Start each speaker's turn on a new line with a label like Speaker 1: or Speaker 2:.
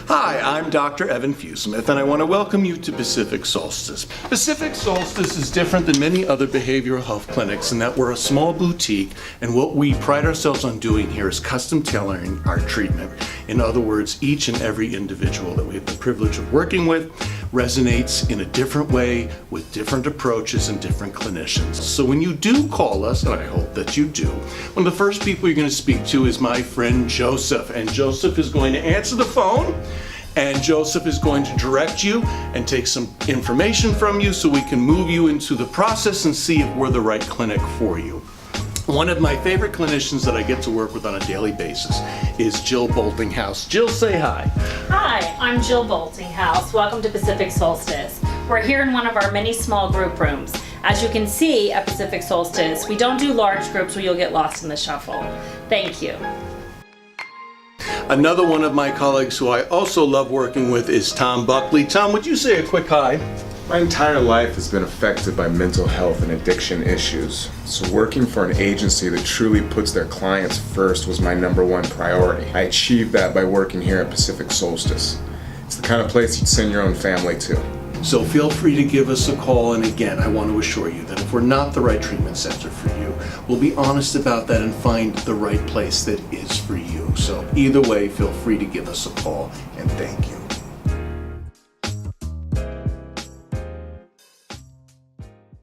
Speaker 1: Hi, I'm Dr. Evan Fewsmith, and I want to welcome you to Pacific Solstice. Pacific Solstice is different than many other behavioral health clinics in that we're a small boutique, and what we pride ourselves on doing here is custom tailoring our treatment. In other words, each and every individual that we have the privilege of working with resonates in a different way with different approaches and different clinicians. So when you do call us, and I hope that you do, one of the first people you're going to speak to is my friend Joseph, and Joseph is going to answer the phone, and Joseph is going to direct you and take some information from you so we can move you into the process and see if we're the right clinic for you. One of my favorite clinicians that I get to work with on a daily basis is Jill Boltinghouse. Jill, say hi.
Speaker 2: Hi, I'm Jill Boltinghouse. Welcome to Pacific Solstice. We're here in one of our many small group rooms. As you can see at Pacific Solstice, we don't do large groups where you'll get lost in the shuffle. Thank you.
Speaker 1: Another one of my colleagues who I also love working with is Tom Buckley. Tom, would you say a quick hi?
Speaker 3: My entire life has been affected by mental health and addiction issues, so working for an agency that truly puts their clients first was my #1 priority. I achieved that by working here at Pacific Solstice. It's the kind of place you'd send your own family to.
Speaker 1: So feel free to give us a call, and again, I want to assure you that if we're not the right treatment center for you, we'll be honest about that and find the right place that is for you. So either way, feel free to give us a call, and thank you.